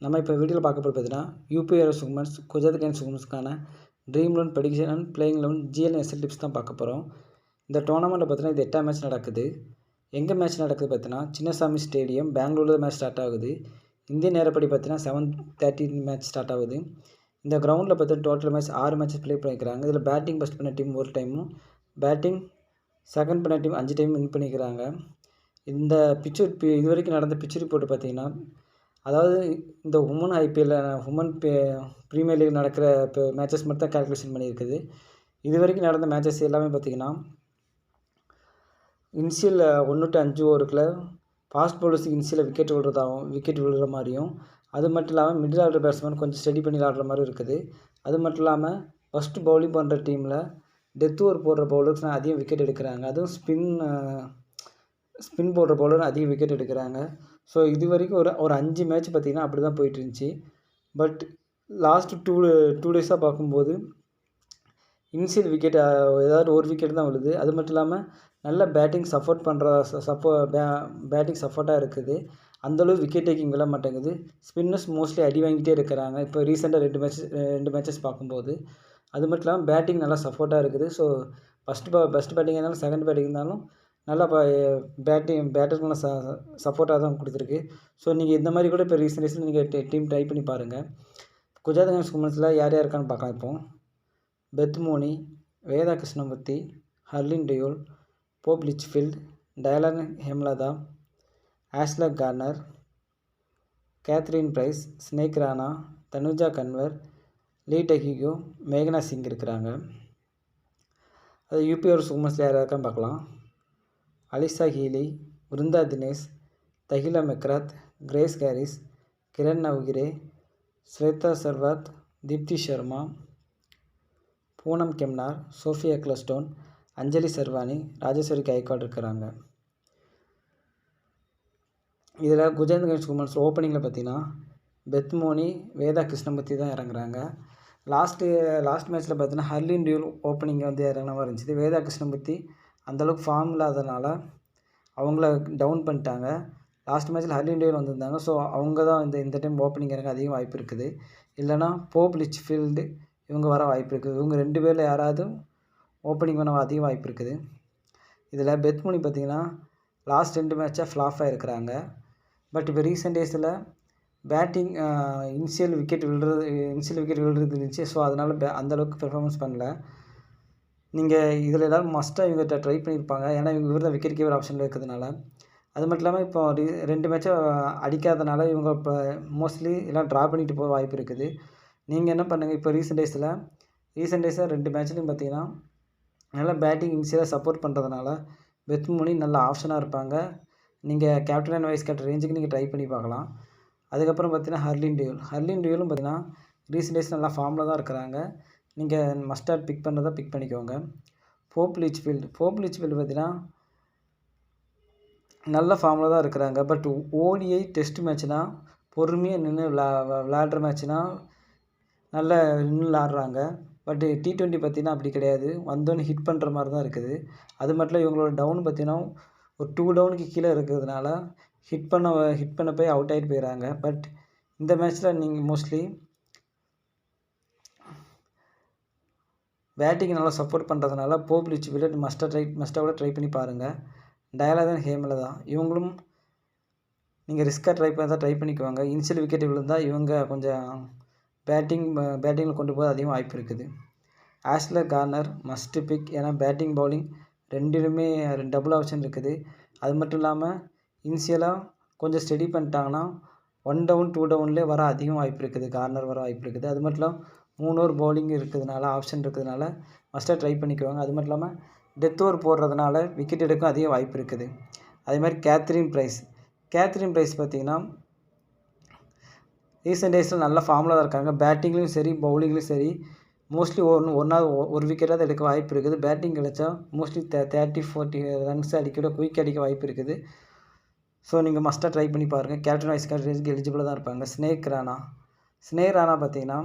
நம்ம இப்போ வீடியோவில் பார்க்க போகிறது பார்த்தீங்கன்னா யூபிஆர் சுகுமன்ஸ் குஜராத் கைன்ஸ் சுகுமன்ஸ்க்கான Dream eleven prediction and playing eleven GLSL tips தான் பார்க்க போகிறோம். இந்த டோர்னமெண்ட்டில் பார்த்தீங்கன்னா இது 8ஆம் மேட்ச் நடக்குது. எங்கே மேட்ச் நடக்குது பார்த்தீங்கன்னா சின்னசாமி ஸ்டேடியம் பெங்களூரில் மேட்ச் ஸ்டார்ட் ஆகுது. இந்திய நேரப்படி பார்த்தீங்கன்னா 7:30 மேட்ச் ஸ்டார்ட் ஆகுது. இந்த கிரவுண்டில் பார்த்தீங்கன்னா டோட்டல் மேட்ச் 6 மேட்சஸ் ப்ளே பண்ணிக்கிறாங்க. இதில் பேட்டிங் ஃபஸ்ட் பண்ண டீம் ஒரு டைமும் பேட்டிங் செகண்ட் பண்ண டீம் 5 டைம் வின் பண்ணிக்கிறாங்க. இந்த இது வரைக்கும் நடந்த பிச் ரிப்போர்ட் பார்த்தீங்கன்னா, அதாவது இந்த women IPL women premier league நடக்கிற இப்போ மேட்சஸ் மட்டும் தான் கால்குலேஷன் பண்ணியிருக்குது. இது வரைக்கும் நடந்த மேட்சஸ் எல்லாமே பார்த்திங்கன்னா இன்சியல் 1 to 5 ஓவருக்குள்ள ஃபாஸ்ட் பவுலர்ஸுக்கு இன்சியலில் விக்கெட் விழுற மாதிரியும், அது மட்டும் இல்லாமல் மிடில் ஆர்டர் பேட்ஸ்மேன் கொஞ்சம் ஸ்டடி பண்ணி ஆடுற மாதிரி இருக்குது. அது மட்டும் இல்லாமல் ஃபஸ்ட்டு பவுலிங் பண்ணுற டீமில் டெத் ஓவர் போடுற பவுலர்ஸ் அதிகம் விக்கெட் எடுக்கிறாங்க. அதுவும் ஸ்பின் போடுற பவுலர் அதிக விக்கெட் எடுக்கிறாங்க. ஸோ இது வரைக்கும் ஒரு 5 மேட்ச் பார்த்திங்கன்னா அப்படி தான் போயிட்டு இருந்துச்சு. பட் லாஸ்ட்டு டூ டேஸாக பார்க்கும்போது இன்சியல் விக்கெட் ஏதாவது ஒரு விக்கெட் தான் விழுது. அது மட்டும் இல்லாமல் நல்ல பேட்டிங் பேட்டிங் சப்போர்ட்டாக இருக்குது. அந்தளவு விக்கெட் டேக்கிங் விழ மாட்டேங்குது. ஸ்பின்னர்ஸ் மோஸ்ட்லி அடி வாங்கிட்டே இருக்கிறாங்க. இப்போ ரீசெண்டாக 2 மேட்சஸ் பார்க்கும்போது அது மட்டும் இல்லாமல் பேட்டிங் நல்லா சப்போர்ட்டாக இருக்குது. ஸோ ஃபஸ்ட் பேட்டிங் இருந்தாலும் செகண்ட் பேட்டிங் இருந்தாலும் நல்லா பேட்டர்ஸ்லாம் சப்போர்ட்டாக தான் கொடுத்துருக்கு. ஸோ நீங்கள் இந்த மாதிரி கூட இப்போ ரீசெண்டாக நீங்கள் டீம் ட்ரை பண்ணி பாருங்கள். குஜராத் கைன்ஸ் உமன்ஸில் யார் இருக்கான்னு பார்க்கலாம். இப்போ Beth Mooney, Veda Krishnamurthy, Harleen Deol, Phoebe Litchfield, Dayalan Hemalatha, Ashleigh Gardner, Kathryn Bryce, Sneh Rana, Tanuja Kanwar, Lea Tahuhu, மேகனா சிங் இருக்கிறாங்க. அது யூபிஆர் உமன்ஸில் யார் இருக்கான்னு பார்க்கலாம். Alyssa Healy, Vrinda Dinesh, Tahlia McGrath, Grace Harris, Kiran Navgire, Shweta Sehrawat, Deepti Sharma, Poonam Khemnar, Sophie Ecclestone, Anjali Sarvani, Rajeshwari Gayakwad இருக்கிறாங்க. இதில் குஜராத் கைன்ஸ் உமன்ஸ் ஓப்பனிங்கில் பார்த்தீங்கன்னா பெத் மோனி, வேதா கிருஷ்ணமூர்த்தி தான் இறங்குறாங்க. லாஸ்ட் மேட்ச்சில் பார்த்தீங்கன்னா ஹர்லின் டியூல் ஓப்பனிங் வந்து இறங்கின மாதிரி இருந்துச்சு. வேதா கிருஷ்ணமூர்த்தி அந்தளவுக்கு ஃபார்ம் இல்லாதனால அவங்கள டவுன் பண்ணிட்டாங்க. லாஸ்ட் மேட்ச்சில் ஹர்லின் டியூல் வந்திருந்தாங்க. ஸோ அவங்க தான் இந்த டைம் ஓப்பனிங் இறங்க அதிகம் வாய்ப்பு இருக்குது. இல்லைனா போப் லிச்ஃபீல்டு இவங்க வர வாய்ப்பு இருக்குது. இவங்க 2 பேரில் யாராவது ஓப்பனிங் பண்ண அதிக வாய்ப்பு இருக்குது. இதில் பெத் மோனி பார்த்திங்கன்னா லாஸ்ட் 2 மேட்சாக ஃப்ளாப்பாக இருக்கிறாங்க. பட் இப்போ ரீசெண்ட் டேஸில் பேட்டிங் இன்சியல் விக்கெட் விழுறது இருந்துச்சு. ஸோ அதனால் அந்தளவுக்கு பெர்ஃபார்மன்ஸ் பண்ணல. நீங்கள் இதில் எல்லோரும் மஸ்ட்டாக இவங்க ட்ரை பண்ணியிருப்பாங்க. ஏன்னா இவர் தான் விக்கெட் கீப்பர் ஆப்ஷனில் இருக்கிறதுனால. அது மட்டும் இல்லாமல் இப்போ 2 மேட்சை அடிக்காதனால இவங்க இப்போ மோஸ்ட்லி எல்லாம் ட்ரா பண்ணிட்டு போக வாய்ப்பு இருக்குது. நீங்கள் என்ன பண்ணுங்கள், இப்போ ரீசெண்ட் டேஸாக 2 மேட்ச்லையும் பார்த்தீங்கன்னா நல்லா பேட்டிங் இன்சியலாக சப்போர்ட் பண்ணுறதுனால பெத் மோனி நல்ல ஆப்ஷனாக இருப்பாங்க. நீங்கள் கேப்டன் அண்ட் வைஸ் கேப்டன் ரேஞ்சுக்கு நீங்கள் ட்ரை பண்ணி பார்க்கலாம். அதுக்கப்புறம் பார்த்தீங்கன்னா ஹர்லின் டியூலும் பார்த்தீங்கன்னா ரீசெண்ட் டேஸ் நல்லா ஃபார்மில் தான் இருக்கிறாங்க. நீங்கள் மஸ்டார்ட் பிக் பண்ணுறதா பிக் பண்ணிக்கோங்க. போப் லிச்ஃபீல்டு பார்த்தீங்கன்னா நல்ல ஃபார்மில் தான் இருக்கிறாங்க. பட் ஓடிஐ டெஸ்ட் மேட்ச்னால் பொறுமையாக நின்று விளையாடுற மேட்ச்னால் நல்லா நின்று விளாட்றாங்க. பட் T20 பார்த்திங்கன்னா அப்படி கிடையாது. வந்தோடனே ஹிட் பண்ணுற மாதிரி தான் இருக்குது. அது மட்டும் இல்லை இவங்களோட டவுன் பார்த்திங்கன்னா ஒரு 2 டவுனுக்கு கீழே இருக்கிறதுனால ஹிட் பண்ண போய் அவுட் ஆகிட்டு போயிடறாங்க. பட் இந்த மேட்ச்சில் நீங்கள் மோஸ்ட்லி பேட்டிங் நல்லா சப்போர்ட் பண்ணுறதுனால போப் லிச்ஃபீல்டு மஸ்ட்டாக ட்ரை பண்ணி பாருங்கள். டயலான் ஹேம்லதா இவங்களும் நீங்கள் ரிஸ்க்காக ட்ரை பண்ணிக்குவாங்க. இன்சியல் விக்கெட் விழுந்தால் இவங்க கொஞ்சம் பேட்டிங்கில் கொண்டு போக அதிகம் வாய்ப்பு இருக்குது. ஆஷ்லர் கார்னர் மஸ்ட்டு பிக். ஏன்னா பேட்டிங் பவுலிங் 2லுமே டபுள் ஆப்ஷன் இருக்குது. அது மட்டும் இல்லாமல் இன்சியலாக கொஞ்சம் ஸ்டடி பண்ணிட்டாங்கன்னா 1 டவுன் 2 டவுன்லேயே வர அதிகம் வாய்ப்பு இருக்குது. கார்னர் வர வாய்ப்பு இருக்குது. அது மட்டும் இல்லாமல் 3 ஓவர் பவுலிங் இருக்கிறதுனால ஆப்ஷன் இருக்கிறதுனால மஸ்ட்டாக ட்ரை பண்ணிக்குவாங்க. அது மட்டும் இல்லாமல் டெத் ஓவர் போடுறதுனால விக்கெட் எடுக்கும் அதிக வாய்ப்பு இருக்குது. அதே மாதிரி கேத்ரின் பிரைஸ் பார்த்திங்கன்னா ரீசெண்ட் டேஸில் நல்ல ஃபார்மில் தான் இருக்காங்க. பேட்டிங்லேயும் சரி பவுலிங்லேயும் சரி மோஸ்ட்லி ஒரு விக்கெட்டாவது எடுக்க வாய்ப்பு இருக்குது. பேட்டிங் கிடைச்சா மோஸ்ட்லி 30-40 ரன்ஸ் குயிக் அடிக்க வாய்ப்பு இருக்குது. ஸோ நீங்கள் மஸ்ட்டாக ட்ரை பண்ணி பாருங்கள். கேப்டன் வைஸ் கேப்டன் ரேஞ்சுக்கு எலிஜிபிளாக தான் இருப்பாங்க. ஸ்னேக் ராணா பார்த்திங்கன்னா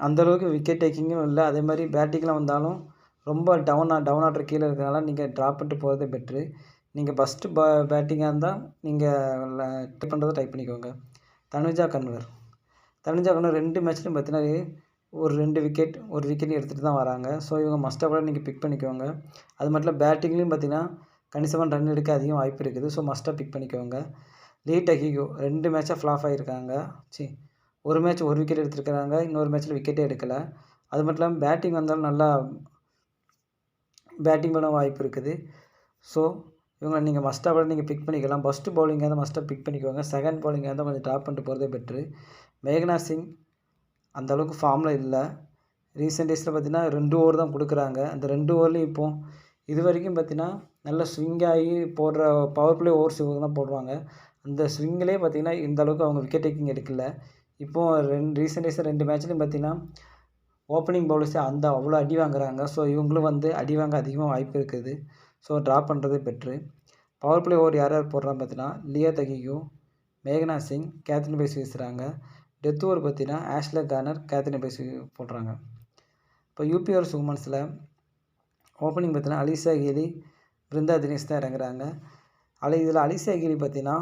அந்தளவுக்கு விக்கெட் டேக்கிங்கும் இல்லை. அதே மாதிரி பேட்டிங்லாம் வந்தாலும் ரொம்ப டவுன் ஆர்டர் கீழே இருக்கிறனால நீங்கள் ட்ராப் பண்ணிட்டு போகிறதே பெட்ரு. நீங்கள் ஃபஸ்ட்டு பேட்டிங்காக இருந்தால் நீங்கள் ட்ரை பண்ணுறதை ட்ரை பண்ணிக்கோங்க. தனுஜா கன்வர் 2 மேட்ச்லையும் பார்த்தீங்கன்னா ஒரு 2 விக்கெட் எடுத்துகிட்டு தான் வராங்க. ஸோ இவங்க மஸ்ட்டாக கூட நீங்கள் பிக் பண்ணிக்கோங்க. அது மட்டும் இல்லை பேட்டிங்லேயும் பார்த்தீங்கன்னா கணிசமான ரன் எடுக்க அதிகம் வாய்ப்பு இருக்குது. ஸோ மஸ்ட்டாக பிக் பண்ணிக்கோங்க. லீ டஹிகோ 2 மேட்சாக ஃப்ளாப் ஆகியிருக்காங்க. ஒரு மேட்ச் 1 விக்கெட் எடுத்திருக்கிறாங்க. இன்னொரு மேட்ச்சில் விக்கெட்டே எடுக்கலை. அது மட்டும் இல்லாமல் பேட்டிங் வந்தாலும் நல்லா பேட்டிங் பண்ண வாய்ப்பு இருக்குது. ஸோ இவங்களை நீங்கள் மஸ்ட்டாக கூட நீங்கள் பிக் பண்ணிக்கலாம். ஃபஸ்ட்டு பவுலிங்காக இருந்தால் மஸ்ட்டாக பிக் பண்ணிக்கோங்க. செகண்ட் பவுலிங்காக இருந்தால் கொஞ்சம் ட்ராப் பண்ணிட்டு போகிறதே பெட்ரு. மேகனா சிங் அந்தளவுக்கு ஃபார்மில் இல்லை. ரீசெண்ட் டேஸில் பார்த்தீங்கன்னா 2 ஓவர் தான் கொடுக்குறாங்க. அந்த 2 ஓவர்லேயும் இப்போது இது வரைக்கும் பார்த்தீங்கன்னா நல்லா ஸ்விங்காகி போடுற பவர் பிளே ஓவர்ஸ் இவங்க தான் போடுவாங்க. அந்த ஸ்விங்கிலே பார்த்தீங்கன்னா இந்த அளவுக்கு அவங்க விக்கெட் டேக்கிங் எடுக்கல. இப்போது ரீசெண்ட் டேஸில் 2 மேட்ச்லையும் பார்த்தீங்கன்னா ஓப்பனிங் பவுலர்ஸே அவ்வளோ அடி வாங்குறாங்க. ஸோ இவங்களும் வந்து அடி வாங்க அதிகமாக வாய்ப்பு இருக்குது. ஸோ ட்ராப் பண்ணுறதே பெட்ரு. பவர் பிளே ஓவர் யார் போடுறாங்க பார்த்தீங்கன்னா லியா டஹிகோ, மேகனா சிங், கேத்ரின் பைஸ் வீசுகிறாங்க. டெத் ஓவர் பார்த்தீங்கன்னா ஆஷ்லே கார்னர், கேத்ரின் பைஸ் போடுறாங்க. இப்போ யூபிஆர் உமன்ஸில் ஓப்பனிங் பார்த்தீங்கன்னா அலிசா ஹீலி, பிருந்தா தினேஷ் தான் இறங்குறாங்க. இதில் அலிசா ஹீலி பார்த்தீங்கன்னா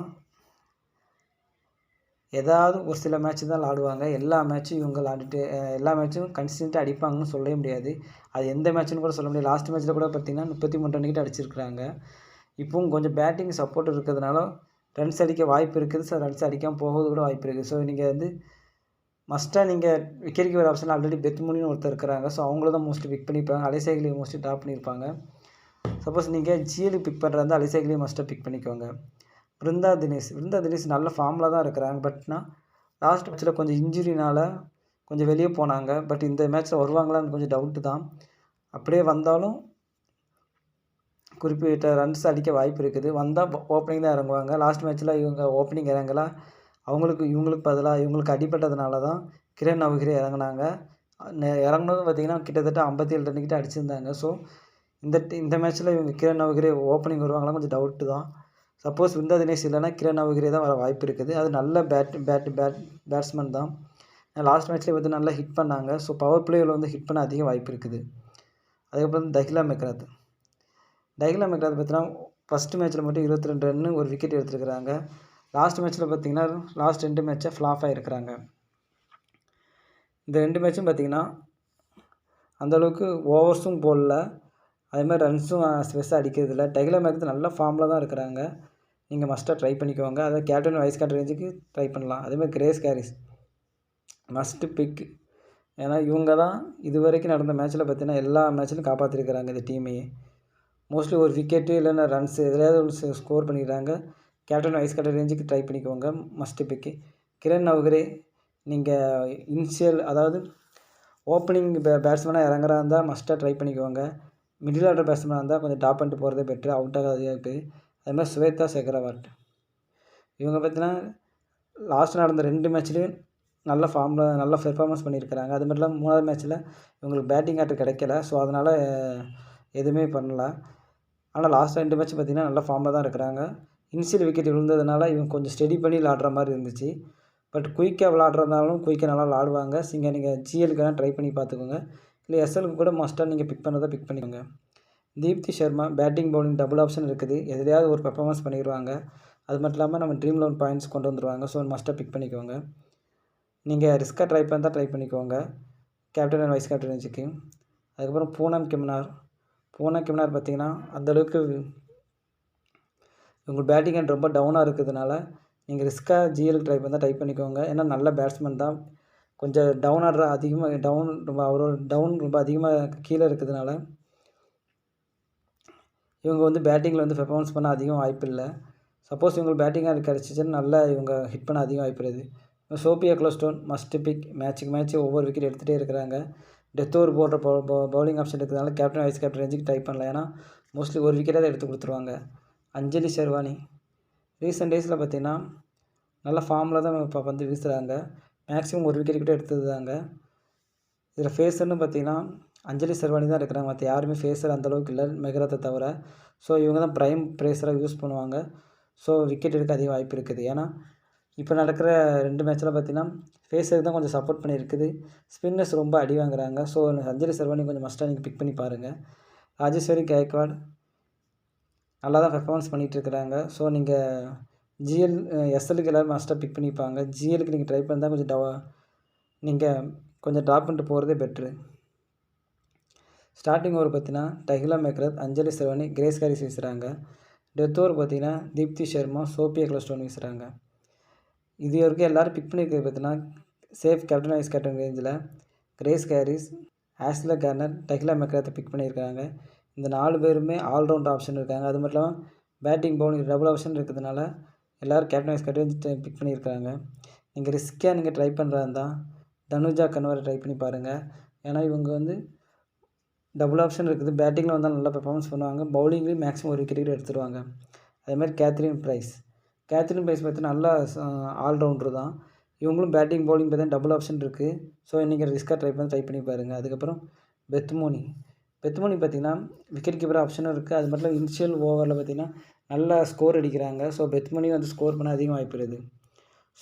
ஏதாவது ஒரு சில மேட்ச் தான் விளாடுவாங்க. எல்லா மேட்சும் இவங்க விளாண்டுட்டு எல்லா மேட்சும் கன்சிஸ்டண்ட்டாக அடிப்பாங்கன்னு சொல்லவே முடியாது. அது எந்த மேட்ச்னு கூட சொல்ல முடியாது. லாஸ்ட் மேட்ச்சில் கூட பார்த்தீங்கன்னா 33 ரன் கிட்ட அடிச்சிருக்கிறாங்க. இப்போவும் கொஞ்சம் பேட்டிங் சப்போர்ட் இருக்கிறதுனால ரன்ஸ் அடிக்க வாய்ப்பு இருக்குது. ஸோ ரன்ஸ் அடிக்காமல் போகிறது கூட வாய்ப்பு இருக்குது. ஸோ நீங்கள் வந்து மஸ்ட்டாக நீங்கள் விக்கெட் கீப்பர் ஆப்ஷன் ஆல்ரெடி பெத்முனின்னு ஒருத்தர் இருக்கிறாங்க. ஸோ அவங்கள தான் மோஸ்ட்லி பிக் பண்ணியிருப்பாங்க. அலிசா ஹீலியை மோஸ்ட்லி ட்ராப் பண்ணியிருப்பாங்க. சப்போஸ் நீங்கள் ஜிஎல் பிக் பண்ணுறதா அலிசா ஹீலியை மஸ்ட்டாக பிக் பண்ணிக்கோங்க. பிருந்தா தினேஷ் நல்ல ஃபார்மில் தான் இருக்கிறாங்க. பட்னா லாஸ்ட் மேட்ச்சில் கொஞ்சம் இன்ஜுரினால் கொஞ்சம் வெளியே போனாங்க. பட் இந்த மேட்ச்சில் வருவாங்களான்னு கொஞ்சம் டவுட்டு தான். அப்படியே வந்தாலும் குறிப்பிட்ட ரன்ஸ் அடிக்க வாய்ப்பு இருக்குது. வந்தால் ஓப்பனிங் தான் இறங்குவாங்க. லாஸ்ட் மேட்ச்சில் இவங்க ஓப்பனிங் இறங்கலாம். இவங்களுக்கு பதிலாக இவங்களுக்கு அடிப்பட்டதுனால தான் கிரண் நவகிரி இறங்கினாங்க. இறங்குனதும் பார்த்திங்கன்னா கிட்டத்தட்ட 57 ரன் கிட்ட அடிச்சிருந்தாங்க. ஸோ இந்த மேட்ச்சில் இவங்க கிரண் நவகிரி ஓப்பனிங் வருவாங்களாம் கொஞ்சம் டவுட்டு தான். சப்போஸ் பிருந்தா தினேஷ் இல்லைனா கிரண் நவகிரி தான் வர வாய்ப்பு இருக்குது. அது நல்ல பேட்ஸ்மேன் தான். லாஸ்ட் மேட்ச்லேயே வந்து நல்லா ஹிட் பண்ணாங்க. ஸோ பவர் பிளேயில் வந்து ஹிட் பண்ண அதிக வாய்ப்பு இருக்குது. அதுக்கப்புறம் தஹிலா மெக்ராத் பார்த்தீங்கன்னா ஃபஸ்ட்டு மேட்ச்சில் மட்டும் 22 ரன்னு ஒரு விக்கெட் எடுத்துருக்கிறாங்க. லாஸ்ட் மேட்ச்சில் பார்த்தீங்கன்னா லாஸ்ட் 2 மேட்சை ஃப்ளாப் ஆகிருக்கிறாங்க. இந்த 2 மேட்சும் பார்த்தீங்கன்னா அந்தளவுக்கு ஓவர்ஸும் போடல, அதேமாதிரி ரன்ஸும் ஸ்பெஷாக அடிக்கிறதில்ல. தஹிலா மெக்ராத் நல்ல ஃபார்மில் தான் இருக்கிறாங்க. நீங்கள் மஸ்ட்டாக ட்ரை பண்ணிக்கோங்க. அதாவது கேப்டன் வைஸ் கேப்டன் ரேஞ்சுக்கு ட்ரை பண்ணலாம். அதேமாதிரி கிரேஸ் கேரிஸ் மஸ்ட்டு பிக். ஏன்னா இவங்க தான் இது வரைக்கும் நடந்த மேட்ச்சில் பார்த்தீங்கன்னா எல்லா மேட்ச்லையும் காப்பாற்றிருக்கிறாங்க இந்த டீமையே. மோஸ்ட்லி ஒரு விக்கெட்டு இல்லைன்னா ரன்ஸு எதுலையாவது ஒரு ஸ்கோர் பண்ணிடுறாங்க. கேப்டன் வைஸ் கேப்டன் ரேஞ்சுக்கு ட்ரை பண்ணிக்கோங்க. மஸ்ட்டு பிக்கு. கிரண் நவகிரி நீங்கள் அதாவது ஓப்பனிங் பேட்ஸ்மேனாக இறங்குறா இருந்தால் மஸ்ட்டாக ட்ரை பண்ணிக்கோங்க. மிடில் ஆர்டர் பேட்ஸ்மேனாக இருந்தால் கொஞ்சம் டாப் பண்ணிட்டு போகிறதே பெட்ரு. அவுட் ஆகாது இருக்குது. அதுமாதிரி ஸ்வேதா செக்ரவார்ட் இவங்க பார்த்தீங்கன்னா லாஸ்ட் நடந்த 2 மேட்ச்லேயும் நல்ல ஃபார்மில் நல்ல பெர்ஃபார்மன்ஸ் பண்ணியிருக்கிறாங்க. அது மட்டும் இல்லாமல் 3வது மேட்ச்சில் இவங்களுக்கு பேட்டிங் ஆர்டர் கிடைக்கல. ஸோ அதனால் எதுவுமே பண்ணல. ஆனால் லாஸ்ட் 2 மேட்ச் பார்த்திங்கன்னா நல்ல ஃபார்மில் தான் இருக்கிறாங்க. இனிஷியல் விக்கெட் விழுந்ததுனால இவங்க கொஞ்சம் ஸ்டெடி பண்ணி விளாடுற மாதிரி இருந்துச்சு. பட் குயிக்காக விளாட்றதுனாலும் குயிக்காக நல்லா விளாடுவாங்க. நீங்கள் ஜிஎலுக்கான ட்ரை பண்ணி பார்த்துக்கோங்க. இல்லை எஸ்எலுக்கு கூட மஸ்ட்டாக நீங்கள் பிக் பண்ணுறதை பிக் பண்ணிக்கோங்க. Deepti Sharma batting bowling double option இருக்குது. எதுலையாவது ஒரு பெர்ஃபார்மன்ஸ் பண்ணிடுவாங்க. அது மட்டும் இல்லாமல் நம்ம ட்ரீம் 11 பாயிண்ட்ஸ் கொண்டு வந்துடுவாங்க. ஸோ மஸ்ட்டாக பிக் பண்ணிக்கோங்க. நீங்கள் ரிஸ்க்காக ட்ரை பண்ணால் ட்ரை பண்ணிக்கோங்க கேப்டன் அண்ட் வைஸ் கேப்டன் ரேஞ்சுக்கு. அதுக்கப்புறம் பூனம் கெம்னார் பார்த்திங்கன்னா அந்தளவுக்கு உங்கள் பேட்டிங் அண்ட் ரொம்ப டவுனாக இருக்கிறதுனால நீங்கள் ரிஸ்க்காக ஜிஎல் ட்ரை பண்ணால் ட்ரை பண்ணிக்கோங்க. ஏன்னா நல்ல பேட்ஸ்மேன் தான். கொஞ்சம் டவுன் ஆடுற அதிகமாக அவரோட டவுன் ரொம்ப அதிகமாக கீழே இருக்கிறதுனால இவங்க வந்து பேட்டிங்கில் வந்து பெர்ஃபார்மன்ஸ் பண்ண அதிகம் வாய்ப்பு இல்லை. சப்போஸ் இவங்களுக்கு பேட்டிங் ஆர்டர் கிடச்சிச்சின்னு நல்லா இவங்க ஹிட் பண்ண அதிகம் வாய்ப்பு இருக்குது. Sophia Ecclestone must pick. Match ஒவ்வொரு விக்கெட் எடுத்துகிட்டே இருக்கிறாங்க. டெத் ஓவர் போடுற பவுலிங் ஆப்ஷன் இருக்கிறதுனால கேப்டன் வைஸ் கேப்டன் ரேஞ்சுக்கு ட்ரை பண்ணலாம். ஏன்னா மோஸ்ட்லி ஒரு விக்கெட்டாக எடுத்து கொடுத்துருவாங்க. அஞ்சலி ஷெர்வானி ரீசெண்ட் டேஸில் பார்த்திங்கன்னா நல்ல ஃபார்மில் தான் இப்போ வந்து வீசுகிறாங்க. மேக்ஸிமம் ஒரு விக்கெட் கிட்ட எடுத்ததுதாங்க. இதில் ஃபேஸர்னு பார்த்திங்கன்னா அஞ்சலி ஷெர்வானி தான் இருக்கிறாங்க. மற்ற யாருமே ஃபேஸர் அந்தளவுக்கு இல்லை மெக்ராத்தை தவிர. ஸோ இவங்க தான் ப்ரைம் ப்ரேஸராக யூஸ் பண்ணுவாங்க. ஸோ விக்கெட் எடுக்க அதிக வாய்ப்பு இருக்குது. ஏன்னா இப்போ நடக்கிற 2 மேட்ச்சில் பார்த்திங்கன்னா ஃபேஸருக்கு தான் கொஞ்சம் சப்போர்ட் பண்ணியிருக்குது. ஸ்பின்னர்ஸ் ரொம்ப அடி வாங்குறாங்க. ஸோ அஞ்சலி ஷெர்வானி கொஞ்சம் மஸ்ட்டாக நீங்கள் பிக் பண்ணி பாருங்கள். ராஜேஸ்வரி கைக்வாட் நல்லா தான் பெர்ஃபார்மன்ஸ் பண்ணிகிட்ருக்கிறாங்க. ஸோ நீங்கள் ஜிஎல் எஸ்எல்லுக்கு எல்லோரும் மஸ்ட்டாக பிக் பண்ணிப்பாங்க. ஜிஎலுக்கு நீங்கள் ட்ரை பண்ணா நீங்கள் கொஞ்சம் ட்ராப் பண்ணிட்டு போகிறதே பெட்ரு. ஸ்டார்டிங் ஓவர் பார்த்தீங்கன்னா Tahlia McGrath, Anjali Sarvani, Grace Harris வீசுகிறாங்க. டெத் ஓவர் பார்த்தீங்கன்னா தீப்தி சர்மா, சோஃபியா எக்லஸ்டோன் வீசுகிறாங்க. இது வரைக்கும் எல்லோரும் பிக் பண்ணியிருக்கிறது பார்த்தீங்கன்னா சேஃப் கேப்டன் வைஸ் கேப்டன் ரேஞ்சில் Grace Harris, Ashleigh Gardner, Tahlia மேக்ரத்தை பிக் பண்ணியிருக்காங்க. இந்த 4 பேருமே ஆல்ரவுண்ட் ஆப்ஷன் இருக்காங்க. அது மட்டும் இல்லாமல் பேட்டிங் பவுலிங் டபுள் ஆப்ஷன் இருக்கிறதுனால எல்லோரும் கேப்டன் வைஸ் கேப்டன் பிக் பண்ணியிருக்காங்க. நீங்கள் ரிஸ்க்காக நீங்கள் ட்ரை பண்ணுறதா இருந்தால் தனுஜா கன்வரை ட்ரை பண்ணி பாருங்கள். ஏன்னா இவங்க வந்து டபுள் ஆப்ஷன் இருக்குது. பேட்டிங்கில் வந்தால் நல்லா பெர்ஃபார்மன்ஸ் பண்ணுவாங்க. பவுலிங்லேயும் மேக்ஸிமம் ஒரு விக்கெட் எடுத்துருவாங்க. அதேமாதிரி கேத்ரின் ப்ரைஸ் பார்த்தீங்கன்னா நல்லா ஆல்ரவுண்டர் தான். இவங்களும் பேட்டிங் பவுலிங் பார்த்தீங்கன்னா டபுள் ஆப்ஷன் இருக்குது. ஸோ நீங்கள் ரிஸ்க்காக ட்ரை பண்ணி பாருங்கள். அதுக்கப்புறம் பெத் மோனி பார்த்தீங்கன்னா விக்கெட் கீப்பர் ஆப்ஷனும் இருக்குது. அது மட்டும் இனிஷியல் ஓவரில் பார்த்தீங்கன்னா நல்லா ஸ்கோர் அடிக்கிறாங்க. ஸோ பெத் மோனி வந்து ஸ்கோர் பண்ண அதிகம் வாய்ப்பு இருக்குது.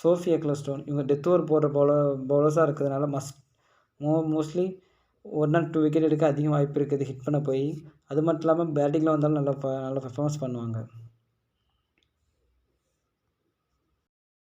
சோஃபியா எக்லஸ்டோன் இவங்க டெத் ஓவர் போடுற பவுலர்ஸாக இருக்கிறதுனால மோஸ்ட்லி 1 or 2 விக்கெட் எடுக்க அதிகம் வாய்ப்பு இருக்குது ஹிட் பண்ண போய். அது மட்டும் இல்லாமல் பேட்டிங்கில் வந்தாலும் நல்லா பெர்ஃபார்மன்ஸ் பண்ணுவாங்க.